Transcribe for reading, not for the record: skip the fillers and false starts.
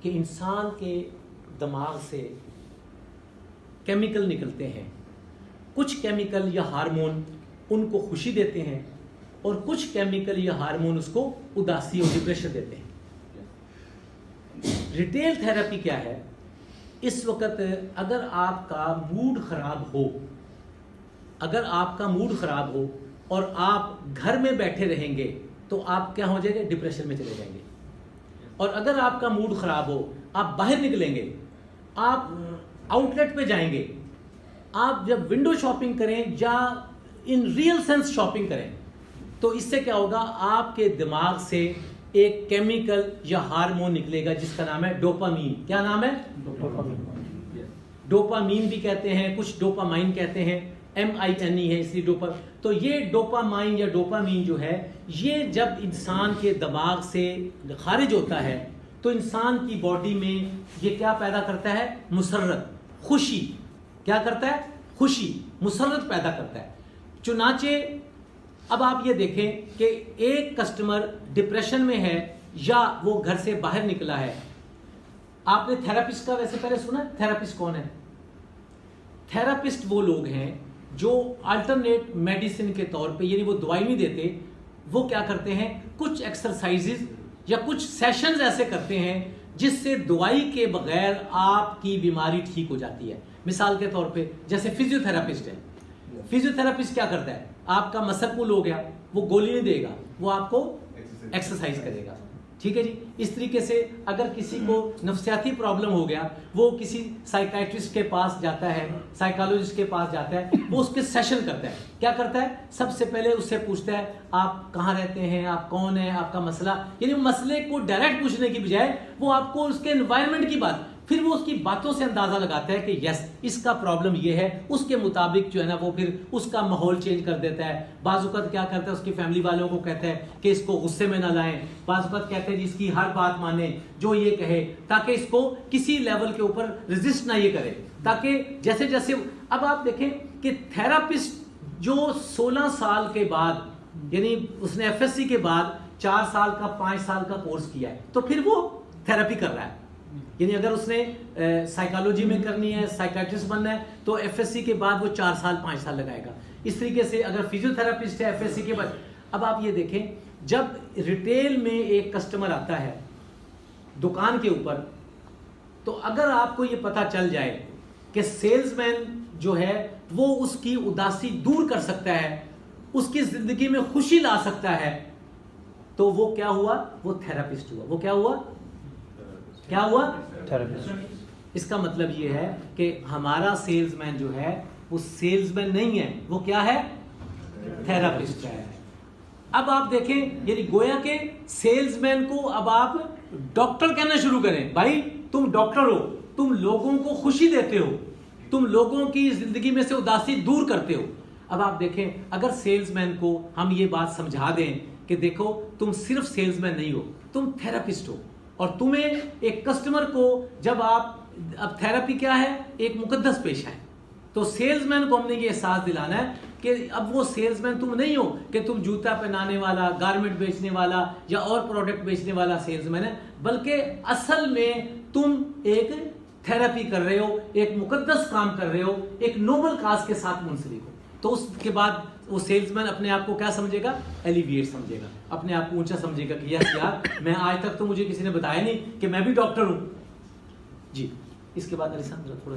कि इंसान के दिमाग से केमिकल निकलते हैं। कुछ केमिकल या हार्मोन उनको खुशी देते हैं और कुछ केमिकल या हार्मोन उसको उदासी और डिप्रेशन देते हैं। रिटेल थेरेपी क्या है? इस वक्त अगर आपका मूड खराब हो, अगर आपका मूड खराब हो और आप घर में बैठे रहेंगे तो आप क्या हो जाएंगे? डिप्रेशन में चले जाएंगे। और अगर आपका मूड खराब हो, आप बाहर निकलेंगे, आप आउटलेट पे जाएंगे, आप जब विंडो शॉपिंग करें या इन रियल सेंस शॉपिंग करें, तो इससे क्या होगा? आपके दिमाग से एक केमिकल या हार्मोन निकलेगा जिसका नाम है डोपामीन। क्या नाम है? डोपामीन भी कहते हैं, कुछ डोपामाइन कहते हैं, MINE है इसलिए डोपा। तो ये डोपामाइन या डोपामीन जो है, ये जब इंसान के दिमाग से खारिज होता है तो इंसान की बॉडी में ये क्या पैदा करता है? मुसर्रत, खुशी। क्या करता है? खुशी, मुसर्रत पैदा करता है। चुनाचे अब आप ये देखें कि एक कस्टमर डिप्रेशन में है या वो घर से बाहर निकला है। आपने थेरापिस्ट का वैसे पहले सुना? थेरापिस्ट कौन है? थेरापिस्ट वो लोग हैं जो अल्टरनेट मेडिसिन के तौर पे, यानी वो दवाई नहीं देते, वो क्या करते हैं? कुछ एक्सरसाइजेज या कुछ सेशंस ऐसे करते हैं जिससे दवाई के बगैर आपकी बीमारी ठीक हो जाती है। मिसाल के तौर पे जैसे फिजियोथेरापिस्ट है। फिजियोथेरापिस्ट क्या करता है? आपका मसल पुल हो गया, वो गोली नहीं देगा, वो आपको एक्सरसाइज करेगा। ठीक है जी। इस तरीके से अगर किसी को नफ्सियाती प्रॉब्लम हो गया, वो किसी साइकाइट्रिस्ट के पास जाता है, साइकोलॉजिस्ट के पास जाता है, वो उसके सेशन करता है। क्या करता है? सबसे पहले उससे पूछता है आप कहाँ रहते हैं, आप कौन है, आपका मसला, यानी मसले को डायरेक्ट पूछने की बजाय वो आपको उसके एनवायरनमेंट की बात, फिर वो उसकी बातों से अंदाजा लगाता है कि यस इसका प्रॉब्लम ये है, उसके मुताबिक जो है ना वो फिर उसका माहौल चेंज कर देता है। बाजुकत क्या करता है? उसकी फैमिली वालों को कहता है कि इसको गुस्से में ना लाएं। बाजुकत कहते हैं जिसकी हर बात माने, जो ये कहे, ताकि इसको किसी लेवल के ऊपर रेजिस्ट ना ये करे, ताकि जैसे जैसे अब आप देखें कि थेरापिस्ट जो 16 साल के बाद, यानी उसने FSC के बाद 4 साल का 5 साल का कोर्स किया है, तो फिर वो थेरेपी कर रहा है। यानी अगर उसने साइकोलॉजी में करनी है, साइकाट्रिस्ट बनना है, तो FSC के बाद वो 4 साल 5 साल लगाएगा। इस तरीके से अगर फिजियोथेरापिस्ट है FSC के बाद। अब आप ये देखें, जब रिटेल में एक कस्टमर आता है दुकान के ऊपर, तो अगर आपको ये पता चल जाए कि सेल्समैन जो है वो उसकी उदासी दूर कर सकता है, उसकी जिंदगी में खुशी ला सकता है, तो वो क्या हुआ? वो थेरापिस्ट हुआ। वो क्या हुआ? क्या हुआ? थेरेपिस्ट। इसका मतलब ये है कि हमारा सेल्समैन जो है वो सेल्समैन नहीं है, वो क्या है? थेरेपिस्ट है। अब आप देखें, यानी गोया के सेल्समैन को अब आप डॉक्टर कहना शुरू करें। भाई तुम डॉक्टर हो, तुम लोगों को खुशी देते हो, तुम लोगों की जिंदगी में से उदासी दूर करते हो। अब आप देखें, अगर सेल्समैन को हम ये बात समझा दें कि देखो तुम सिर्फ सेल्समैन नहीं हो, तुम थेरेपिस्ट हो, और तुम्हें एक कस्टमर को जब आप, अब थेरेपी क्या है? एक मुकद्दस पेशा है। तो सेल्समैन को हमने ये एहसास दिलाना है कि अब वो सेल्समैन तुम नहीं हो कि तुम जूता पहनाने वाला, गारमेंट बेचने वाला या और प्रोडक्ट बेचने वाला सेल्समैन है, बल्कि असल में तुम एक थेरेपी कर रहे हो, एक मुकद्दस काम कर रहे हो, एक नोबल काज के साथ मुंसलिक हो। तो उसके बाद वो सेल्समैन अपने आप को क्या समझेगा? एलिविएट समझेगा, अपने आप को ऊंचा समझेगा कि यस यार, मैं आज तक तो मुझे किसी ने बताया नहीं कि मैं भी डॉक्टर हूं जी। इसके बाद अली साहब थोड़ा